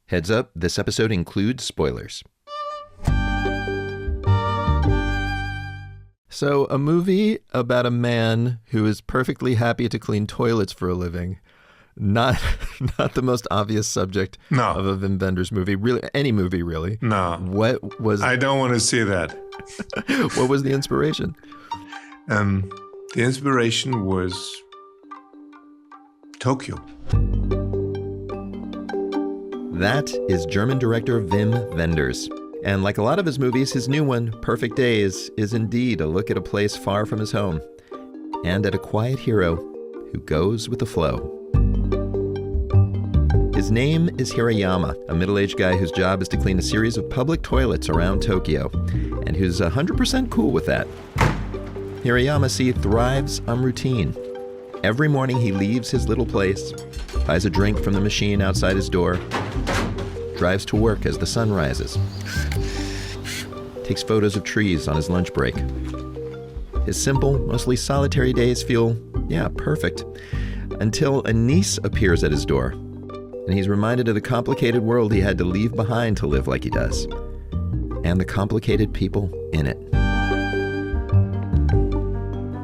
Heads up, this episode includes spoilers. So, a movie about a man who is perfectly happy to clean toilets for a living. Not the most obvious subject of a Wim Wenders movie. Really, any movie, really. No. What was... I don't want to see that. What was the inspiration? The inspiration was Tokyo. That is German director Wim Wenders. And like a lot of his movies, his new one, Perfect Days, is indeed a look at a place far from his home and at a quiet hero who goes with the flow. His name is Hirayama, a middle-aged guy whose job is to clean a series of public toilets around Tokyo, and who's 100% cool with that. Hirayama thrives on routine. Every morning he leaves his little place, buys a drink from the machine outside his door, drives to work as the sun rises, takes photos of trees on his lunch break. His simple, mostly solitary days feel, perfect, until a niece appears at his door, and he's reminded of the complicated world he had to leave behind to live like he does, and the complicated people in it.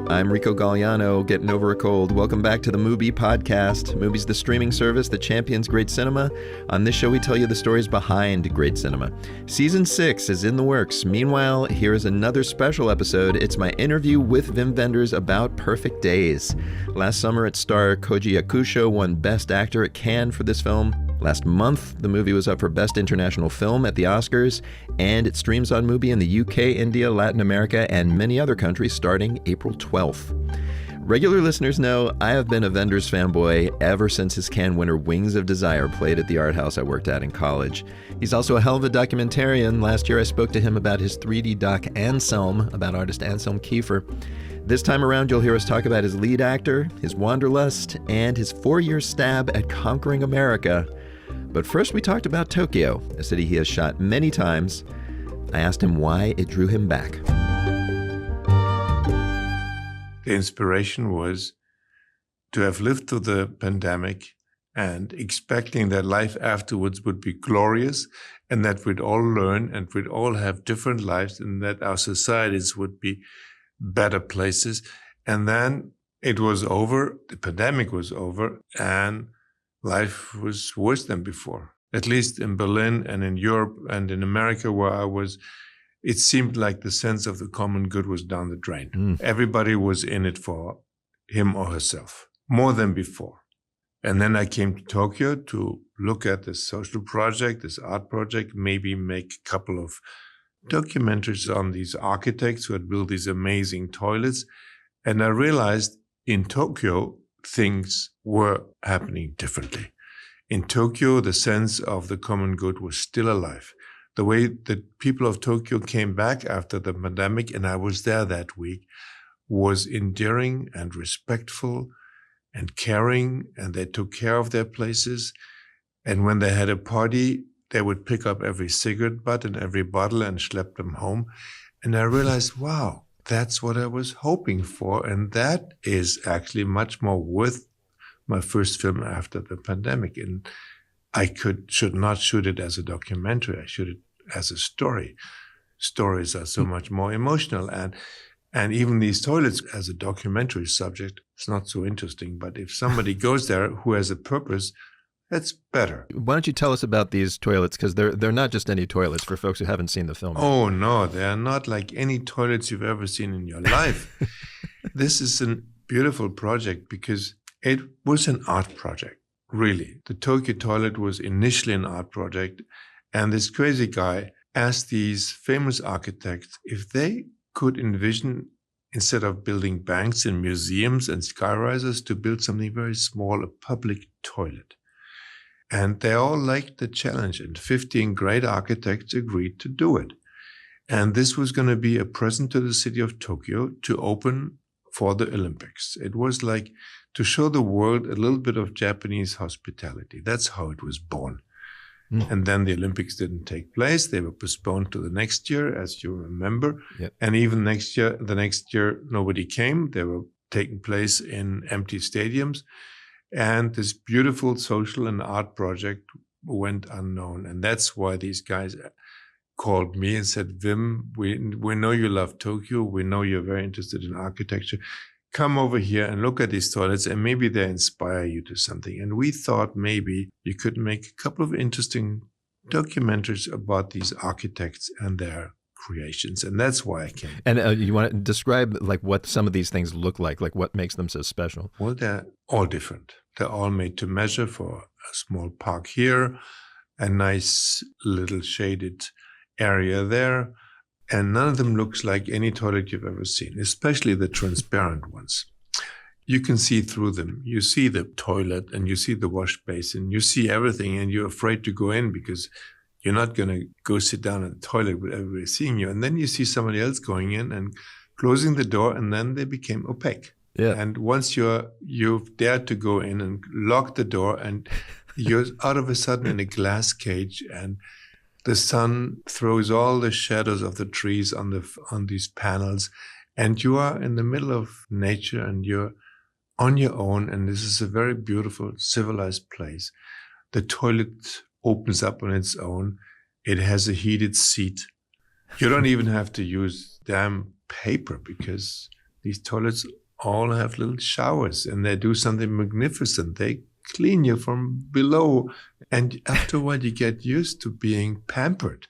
I'm Rico Galliano, getting over a cold. Welcome back to the Mubi Podcast. Mubi's the streaming service that champions great cinema. On this show, we tell you the stories behind great cinema. Season 6 is in the works. Meanwhile, here is another special episode. It's my interview with Wim Wenders about Perfect Days. Last summer, its star Koji Yakusho won Best Actor at Cannes for this film. Last month, the movie was up for Best International Film at the Oscars, and it streams on Mubi in the UK, India, Latin America, and many other countries starting April 12th. Regular listeners know I have been a Wenders fanboy ever since his Cannes winner Wings of Desire played at the art house I worked at in college. He's also a hell of a documentarian. Last year I spoke to him about his 3D doc Anselm, about artist Anselm Kiefer. This time around, you'll hear us talk about his lead actor, his wanderlust, and his 4-year stab at conquering America. But first, we talked about Tokyo, a city he has shot many times. I asked him why it drew him back. The inspiration was to have lived through the pandemic and expecting that life afterwards would be glorious and that we'd all learn and we'd all have different lives and that our societies would be better places. And then it was over, the pandemic was over, and life was worse than before. At least in Berlin and in Europe and in America where I was, it seemed like the sense of the common good was down the drain. Everybody was in it for him or herself, more than before. And then I came to Tokyo to look at this social project, this art project, maybe make a couple of documentaries on these architects who had built these amazing toilets. And I realized in Tokyo, things were happening differently. In Tokyo, the sense of the common good was still alive. The way that people of Tokyo came back after the pandemic, and I was there that week, was endearing and respectful and caring, and they took care of their places. And when they had a party, they would pick up every cigarette butt and every bottle and schlep them home. And I realized, wow, that's what I was hoping for. And that is actually much more worth my first film after the pandemic. And I should not shoot it as a documentary. I shoot it as a story. Stories are so much more emotional. And even these toilets as a documentary subject, it's not so interesting. But if somebody goes there who has a purpose, that's better. Why don't you tell us about these toilets? Because they're not just any toilets for folks who haven't seen the film. Oh, no, they're not like any toilets you've ever seen in your life. This is a beautiful project because it was an art project, really. The Tokyo toilet was initially an art project. And this crazy guy asked these famous architects if they could envision, instead of building banks and museums and skyrises, to build something very small, a public toilet. And they all liked the challenge, and 15 great architects agreed to do it. And this was going to be a present to the city of Tokyo to open for the Olympics. It was like to show the world a little bit of Japanese hospitality. That's how it was born. And then the Olympics didn't take place. They were postponed to the next year, as you remember. Yep. And even the next year, nobody came. They were taking place in empty stadiums. And this beautiful social and art project went unknown. And that's why these guys called me and said, Wim, we know you love Tokyo. We know you're very interested in architecture. Come over here and look at these toilets, and maybe they inspire you to something. And we thought maybe you could make a couple of interesting documentaries about these architects and their creations. And that's why I came. And you want to describe like what some of these things look like what makes them so special? Well, they're all different. They're all made to measure for a small park here, a nice little shaded area there. And none of them looks like any toilet you've ever seen, especially the transparent ones. You can see through them. You see the toilet and you see the wash basin. You see everything, and you're afraid to go in because you're not going to go sit down in the toilet with everybody seeing you. And then you see somebody else going in and closing the door, and then they became opaque. Yeah. And once you've dared to go in and lock the door, and you're out of a sudden in a glass cage, and the sun throws all the shadows of the trees on these panels, and you are in the middle of nature, and you're on your own. And this is a very beautiful, civilized place. The toilet opens up on its own. It has a heated seat. You don't even have to use damn paper, because these toilets all have little showers, and they do something magnificent. They clean you from below, and after a while you get used to being pampered.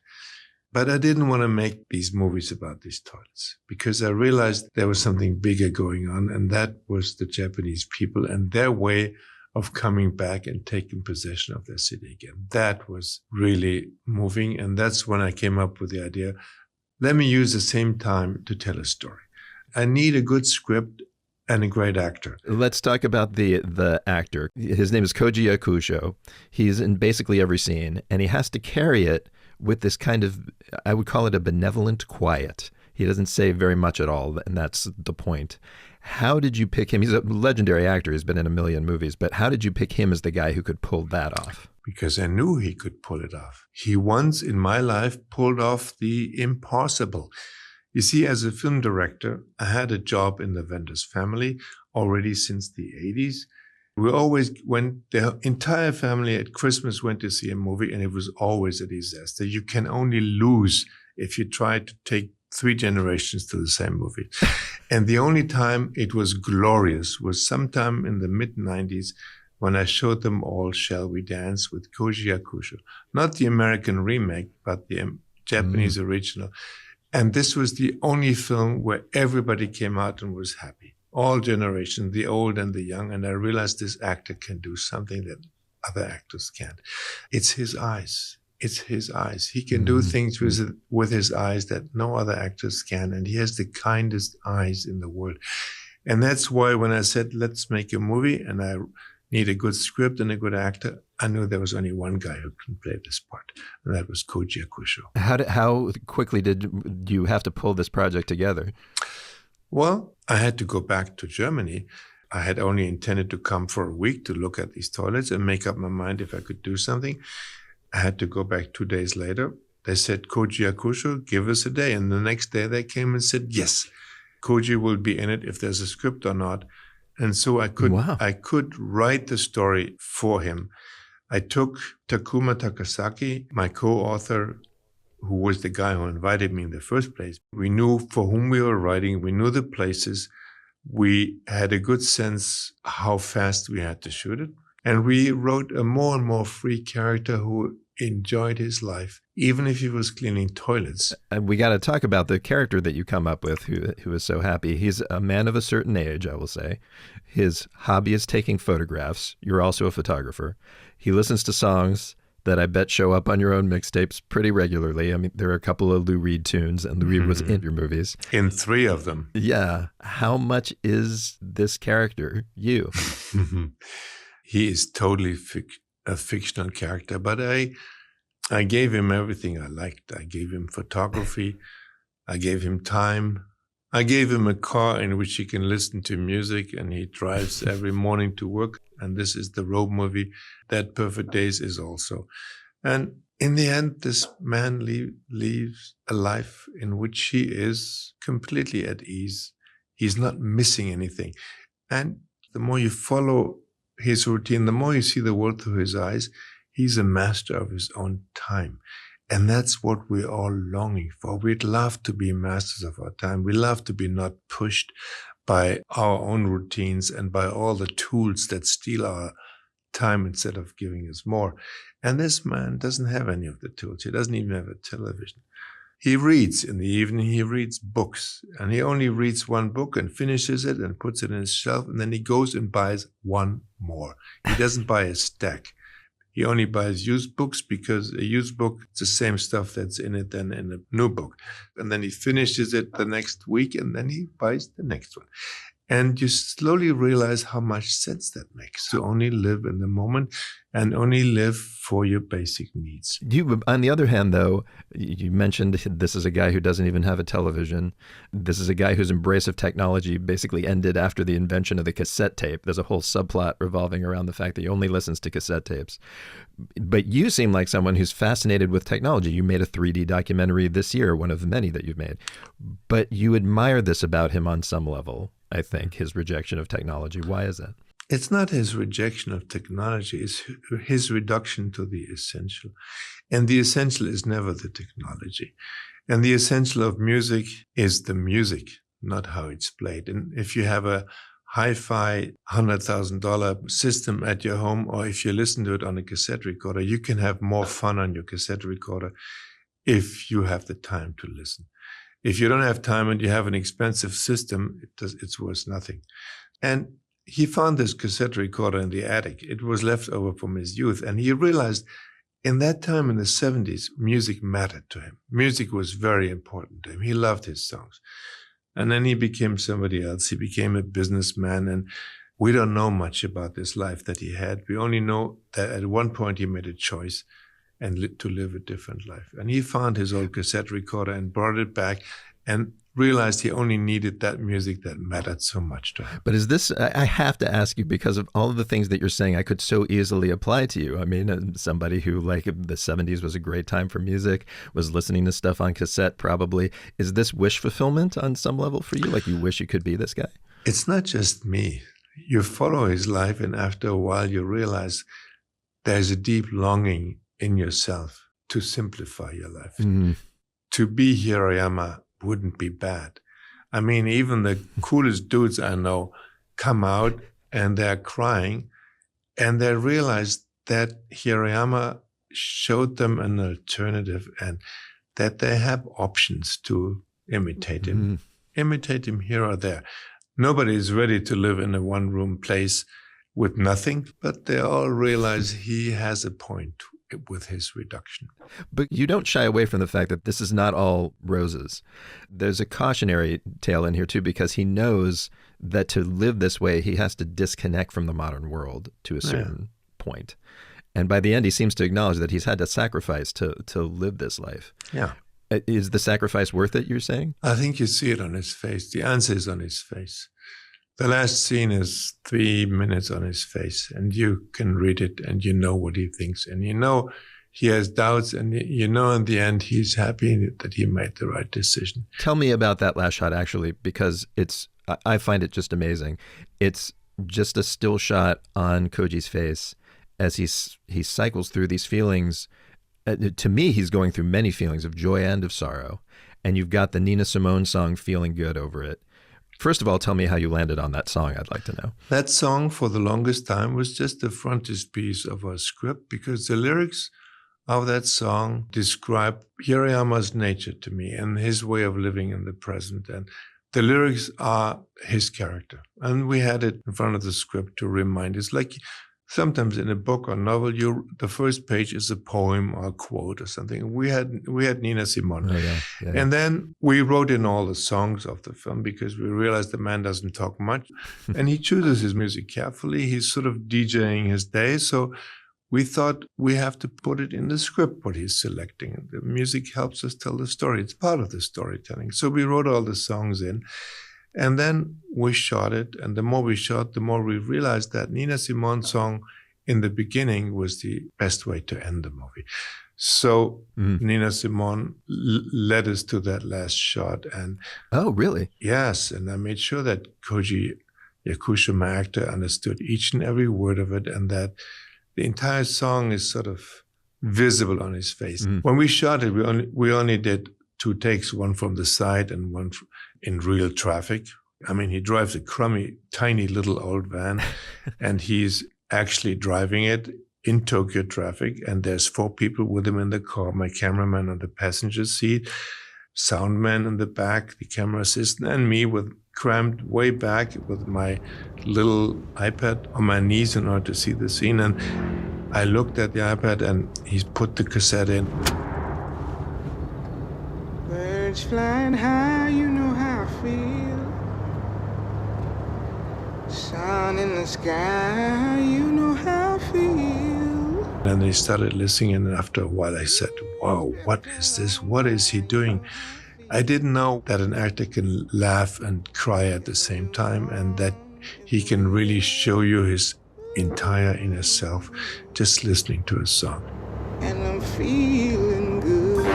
But I didn't want to make these movies about these toilets, because I realized there was something bigger going on, and that was the Japanese people and their way of coming back and taking possession of their city again. That was really moving, and that's when I came up with the idea, let me use the same time to tell a story. I need a good script and a great actor. Let's talk about the actor. His name is Koji Yakusho. He's in basically every scene, and he has to carry it with this kind of, I would call it a benevolent quiet. He doesn't say very much at all, and that's the point. How did you pick him? He's a legendary actor. He's been in a million movies, but how did you pick him as the guy who could pull that off? Because I knew he could pull it off. He once in my life pulled off the impossible. You see, as a film director, I had a job in the Wenders family already since the 80s. We always went, the entire family at Christmas went to see a movie, and it was always a disaster. You can only lose if you try to take 3 generations to the same movie. And the only time it was glorious was sometime in the mid-90s when I showed them all Shall We Dance with Koji Yakusho. Not the American remake, but the Japanese original. And this was the only film where everybody came out and was happy. All generations, the old and the young. And I realized this actor can do something that other actors can't. It's his eyes. It's his eyes. He can do things with his eyes that no other actors can. And he has the kindest eyes in the world. And that's why when I said, let's make a movie and I need a good script and a good actor, I knew there was only one guy who can play this part, and that was Koji Yakusho. How quickly did you have to pull this project together? Well, I had to go back to Germany. I had only intended to come for a week to look at these toilets and make up my mind if I could do something. I had to go back 2 days later. They said, Koji Yakusho, give us a day. And the next day they came and said, yes, Koji will be in it if there's a script or not. And so I could write the story for him. I took Takuma Takasaki, my co-author, who was the guy who invited me in the first place. We knew for whom we were writing. We knew the places. We had a good sense how fast we had to shoot it. And we wrote a more and more free character who enjoyed his life, even if he was cleaning toilets. And we got to talk about the character that you come up with who is so happy. He's a man of a certain age, I will say. His hobby is taking photographs. You're also a photographer. He listens to songs that I bet show up on your own mixtapes pretty regularly. I mean, there are a couple of Lou Reed tunes, and Lou Reed was in your movies. In 3 of them. Yeah. How much is this character you? He is totally a fictional character, but I gave him everything I liked. I gave him photography. I gave him time. I gave him a car in which he can listen to music, and he drives every morning to work. And this is the road movie. That Perfect Days is also. And in the end, this man lives a life in which he is completely at ease. He's not missing anything. And the more you follow his routine, the more you see the world through his eyes, He's a master of his own time. And that's what we're all longing for. We'd love to be masters of our time. We love to be not pushed by our own routines and by all the tools that steal our time instead of giving us more. And this man doesn't have any of the tools. He doesn't even have a television. He reads in the evening, he reads books, and he only reads one book and finishes it and puts it in his shelf, and then he goes and buys one more. He doesn't buy a stack. He only buys used books because a used book is the same stuff that's in it than in a new book. And then he finishes it the next week, and then he buys the next one. And you slowly realize how much sense that makes to only live in the moment and only live for your basic needs. You, on the other hand, though, you mentioned this is a guy who doesn't even have a television. This is a guy whose embrace of technology basically ended after the invention of the cassette tape. There's a whole subplot revolving around the fact that he only listens to cassette tapes. But you seem like someone who's fascinated with technology. You made a 3D documentary this year, one of the many that you've made. But you admire this about him on some level, I think, his rejection of technology. Why is that? It's not his rejection of technology, it's his reduction to the essential. And the essential is never the technology. And the essential of music is the music, not how it's played. And if you have a hi-fi $100,000 system at your home, or if you listen to it on a cassette recorder, you can have more fun on your cassette recorder if you have the time to listen. If you don't have time and you have an expensive system, it's worth nothing. And he found this cassette recorder in the attic. It was left over from his youth. And he realized in that time in the 70s, music mattered to him. Music was very important to him. He loved his songs. And then he became somebody else. He became a businessman. And we don't know much about this life that he had. We only know that at one point he made a choice and to live a different life. And he found his old cassette recorder and brought it back and realized he only needed that music that mattered so much to him. But is this, I have to ask you, because of all of the things that you're saying, I could so easily apply to you. I mean, somebody who, like, the 70s was a great time for music, was listening to stuff on cassette probably. Is this wish fulfillment on some level for you? Like, you wish you could be this guy? It's not just me. You follow his life, and after a while you realize there's a deep longing in yourself to simplify your life. To be Hirayama wouldn't be bad. I mean, even the coolest dudes I know come out and they're crying, and they realize that Hirayama showed them an alternative and that they have options to imitate him. Imitate him here or there. Nobody is ready to live in a one-room place with nothing, but they all realize he has a point with his reduction. But you don't shy away from the fact that this is not all roses. There's a cautionary tale in here too, because he knows that to live this way, he has to disconnect from the modern world to a certain point. And by the end, he seems to acknowledge that he's had to sacrifice to live this life. Yeah. Is the sacrifice worth it, you're saying? I think you see it on his face. The answer is on his face. The last scene is 3 minutes on his face, and you can read it and you know what he thinks. And you know he has doubts, and you know in the end he's happy that he made the right decision. Tell me about that last shot, actually, because I find it just amazing. It's just a still shot on Koji's face as he cycles through these feelings. To me, he's going through many feelings of joy and of sorrow. And you've got the Nina Simone song, Feeling Good, over it. First of all, tell me how you landed on that song. I'd like to know. That song, for the longest time, was just the frontispiece of our script, because the lyrics of that song describe Hirayama's nature to me and his way of living in the present. And the lyrics are his character. And we had it in front of the script to remind us. Like sometimes in a book or novel, the first page is a poem or a quote or something. We had Nina Simone. Oh, yeah. And then we wrote in all the songs of the film, because we realized the man doesn't talk much. And he chooses his music carefully. He's sort of DJing his day. So we thought we have to put it in the script, what he's selecting. The music helps us tell the story. It's part of the storytelling. So we wrote all the songs in. And then we shot it, and the more we shot, the more we realized that Nina Simone's song in the beginning was the best way to end the movie. So Nina Simone led us to that last shot. And oh, really? Yes, and I made sure that Koji Yakushi, my actor, understood each and every word of it, and that the entire song is sort of visible on his face. Mhm. When we shot it, we only did 2 takes, one from the side and one in real traffic. I mean, he drives a crummy, tiny little old van, and he's actually driving it in Tokyo traffic, and there's 4 people with him in the car, my cameraman on the passenger seat, sound man in the back, the camera assistant, and me with crammed way back with my little iPad on my knees in order to see the scene. And I looked at the iPad and he's put the cassette in. Birds flying high, you know how I feel. Sun in the sky, you know how I feel. And they started listening, and after a while I said, "Wow, what is this? What is he doing?" I didn't know that an actor can laugh and cry at the same time, and that he can really show you his entire inner self just listening to a song. And I'm feeling good.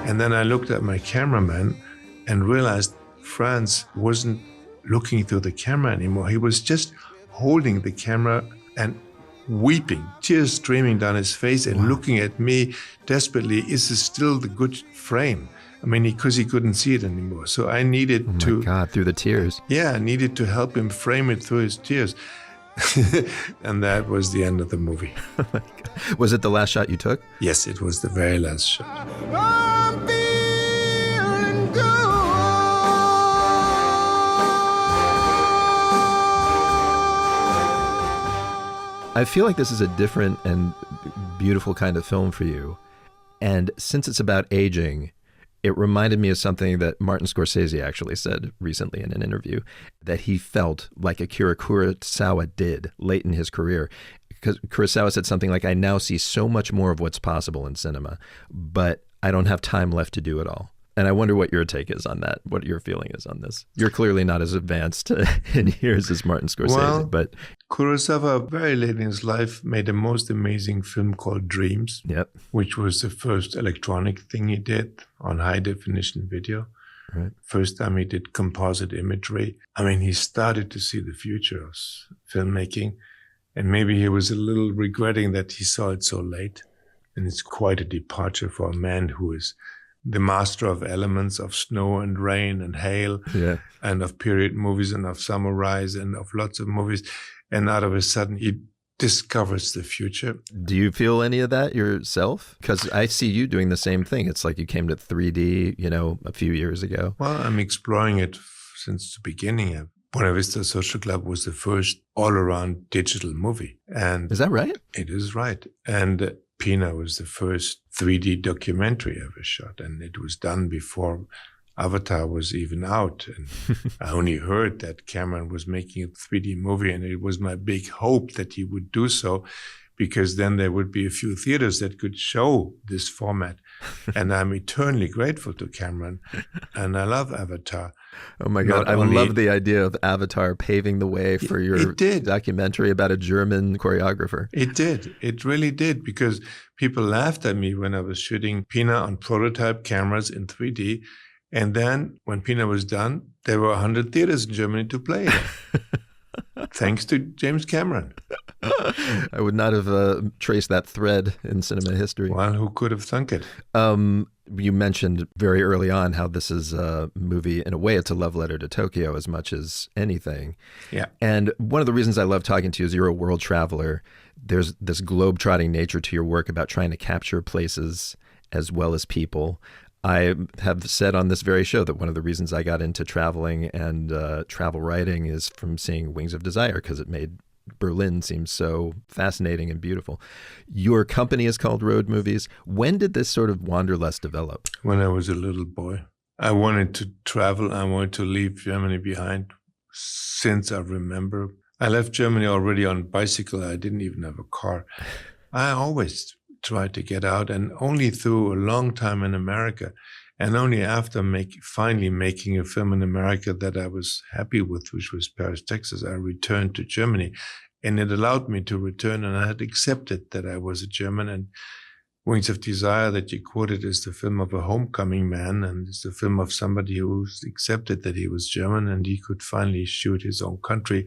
And then I looked at my cameraman and realized Franz wasn't looking through the camera anymore. He was just holding the camera and weeping, tears streaming down his face and looking at me desperately. Is this still the good frame? I mean, because he couldn't see it anymore. So I needed Oh my God, through the tears. Yeah, I needed to help him frame it through his tears. And that was the end of the movie. Oh my God. Was it the last shot you took? Yes, it was the very last shot. I feel like this is a different and beautiful kind of film for you. And since it's about aging, it reminded me of something that Martin Scorsese actually said recently in an interview, that he felt like Akira Kurosawa did late in his career. Because Kurosawa said something like, "I now see so much more of what's possible in cinema, but I don't have time left to do it all." And I wonder what your take is on that, what your feeling is on this. You're clearly not as advanced in years as Martin Scorsese, but Kurosawa, very late in his life, made a most amazing film called Dreams, which was the first electronic thing he did on high definition video. Right. First time he did composite imagery. I mean, he started to see the future of filmmaking, and maybe he was a little regretting that he saw it so late. And it's quite a departure for a man who is the master of elements, of snow and rain and hail, and of period movies and of samurais and of lots of movies. And out of a sudden, he discovers the future. Do you feel any of that yourself? Because I see you doing the same thing. It's like you came to 3D, a few years ago. Well, I'm exploring it since the beginning. Buena Vista Social Club was the first all-around digital movie. And is that right? It is right. And Pina was the first 3D documentary ever shot, and it was done before Avatar was even out. And I only heard that Cameron was making a 3D movie, and it was my big hope that he would do so, because then there would be a few theaters that could show this format. And I'm eternally grateful to Cameron, and I love Avatar. Oh my God, I love the idea of Avatar paving the way for your documentary about a German choreographer. It did. It really did, because people laughed at me when I was shooting Pina on prototype cameras in 3D. And then when Pina was done, there were 100 theaters in Germany to play it. Thanks to James Cameron. I would not have traced that thread in cinema history. Well, who could have thunk it? You mentioned very early on how this is a movie, in a way, it's a love letter to Tokyo as much as anything. Yeah. And one of the reasons I love talking to you is you're a world traveler. There's this globe-trotting nature to your work about trying to capture places as well as people. I have said on this very show that one of the reasons I got into traveling and travel writing is from seeing Wings of Desire, because it made Berlin seem so fascinating and beautiful. Your company is called Road Movies. When did this sort of wanderlust develop? When I was a little boy. I wanted to travel. I wanted to leave Germany behind since I remember. I left Germany already on bicycle. I didn't even have a car. I always tried to get out, and only through a long time in America, and only after finally making a film in America that I was happy with, which was Paris, Texas, I returned to Germany. And it allowed me to return, and I had accepted that I was a German. And Wings of Desire that you quoted is the film of a homecoming man, and it's the film of somebody who's accepted that he was German and he could finally shoot his own country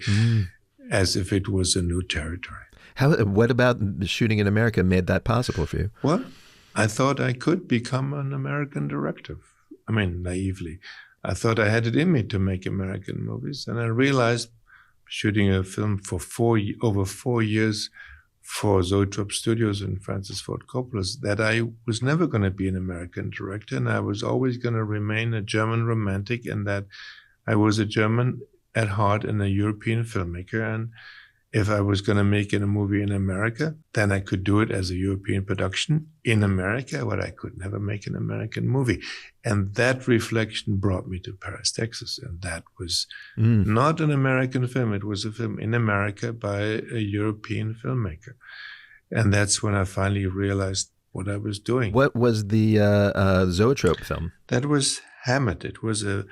as if it was a new territory. What about shooting in America made that possible for you? Well, I thought I could become an American director. I mean, naively. I thought I had it in me to make American movies. And I realized shooting a film for over 4 years for Zoetrope Studios and Francis Ford Coppola's that I was never going to be an American director, and I was always going to remain a German romantic, and that I was a German at heart and a European filmmaker. And if I was going to make a movie in America, then I could do it as a European production in America, but I could never make an American movie. And that reflection brought me to Paris, Texas. And that was not an American film. It was a film in America by a European filmmaker. And that's when I finally realized what I was doing. What was the Zoetrope film? That was Hammett. It was a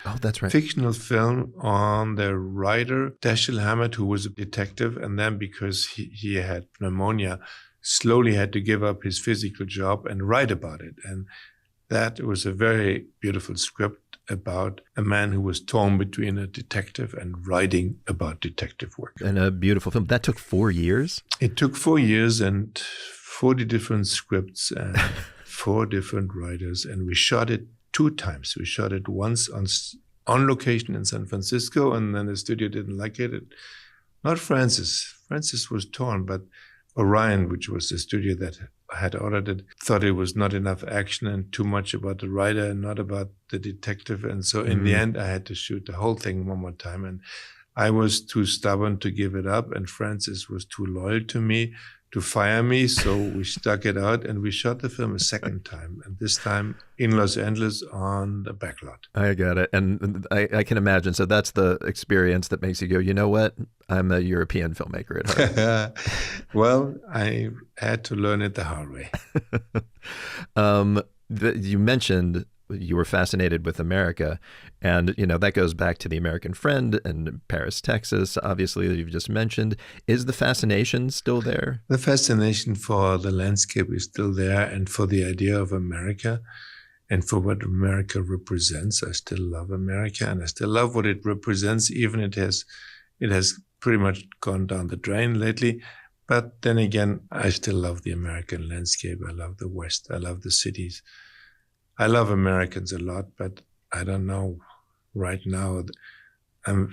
fictional film on the writer Dashiell Hammett, who was a detective, and then because he had pneumonia, slowly had to give up his physical job and write about it. And that was a very beautiful script about a man who was torn between a detective and writing about detective work. And a beautiful film. That took 4 years? It took 4 years and 40 different scripts and 4 different writers, and we shot it 2 times. We shot it once on location in San Francisco, and then the studio didn't like it. Not Francis. Francis was torn, but Orion, which was the studio that had ordered it, thought it was not enough action and too much about the writer and not about the detective. And so in the end, I had to shoot the whole thing one more time. And I was too stubborn to give it up, and Francis was too loyal to me to fire me, so we stuck it out and we shot the film a second time, and this time in Los Angeles on the backlot. I got it. And I can imagine. So that's the experience that makes you go, you know what? I'm a European filmmaker at heart. Well, I had to learn it the hard way. You mentioned you were fascinated with America, and that goes back to The American Friend and Paris, Texas, obviously, that you've just mentioned. Is the fascination still there? The fascination for the landscape is still there, and for the idea of America and for what America represents. I still love America, and I still love what it represents, even it has pretty much gone down the drain lately. But then again, I still love the American landscape. I love the West. I love the cities. I love Americans a lot, but I don't know right now. I'm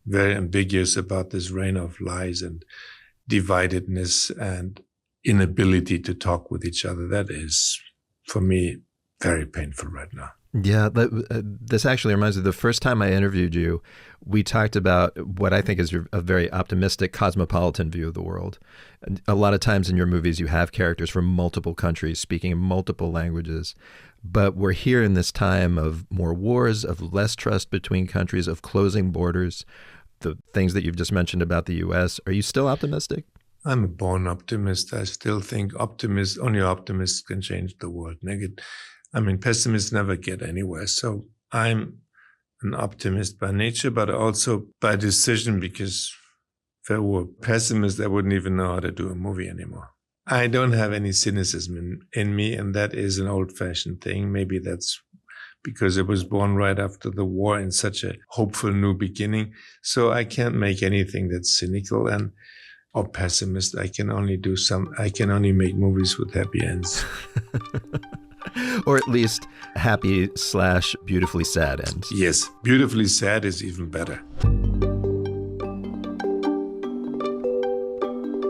very ambiguous about this reign of lies and dividedness and inability to talk with each other. That is, for me, very painful right now. Yeah, this actually reminds me, the first time I interviewed you, we talked about what I think is a very optimistic, cosmopolitan view of the world. A lot of times in your movies, you have characters from multiple countries speaking in multiple languages. But we're here in this time of more wars, of less trust between countries, of closing borders, the things that you've just mentioned about the U.S. Are you still optimistic? I'm a born optimist. I still think only optimists can change the world. Pessimists never get anywhere. So I'm an optimist by nature, but also by decision, because if I were a pessimist, I wouldn't even know how to do a movie anymore. I don't have any cynicism in me, and that is an old-fashioned thing. Maybe that's because I was born right after the war in such a hopeful new beginning. So I can't make anything that's cynical or pessimist. I can only make movies with happy ends. Or at least happy/beautifully sad ends. Yes, beautifully sad is even better.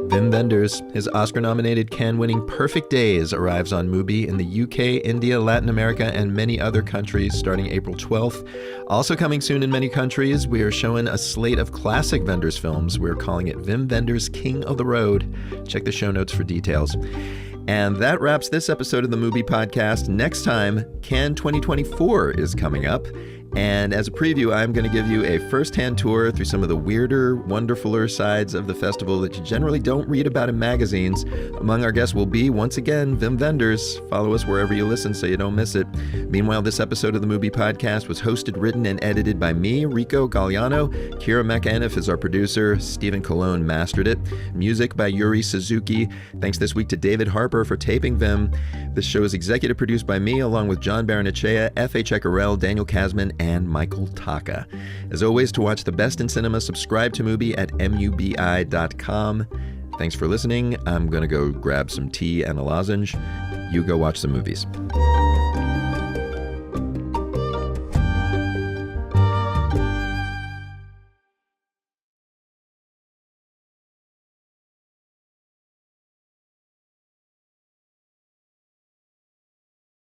Wim Wenders, his Oscar-nominated Cannes-winning Perfect Days arrives on Mubi in the UK, India, Latin America, and many other countries starting April 12th. Also coming soon in many countries, we are showing a slate of classic Wenders films. We're calling it Wim Wenders' King of the Road. Check the show notes for details. And that wraps this episode of the Mubi Podcast. Next time, Cannes 2024 is coming up. And as a preview, I'm going to give you a first-hand tour through some of the weirder, wonderfuler sides of the festival that you generally don't read about in magazines. Among our guests will be, once again, Wim Wenders. Follow us wherever you listen so you don't miss it. Meanwhile, this episode of the Movie Podcast was hosted, written, and edited by me, Rico Galliano. Kira McAniff is our producer. Stephen Colon mastered it. Music by Yuri Suzuki. Thanks this week to David Harper for taping Vim. This show is executive produced by me, along with John Baranachea, F.A. Eckerell, Daniel Kasman, and Michael Taka. As always, to watch the best in cinema, subscribe to Mubi at mubi.com. Thanks for listening. I'm going to go grab some tea and a lozenge. You go watch some movies.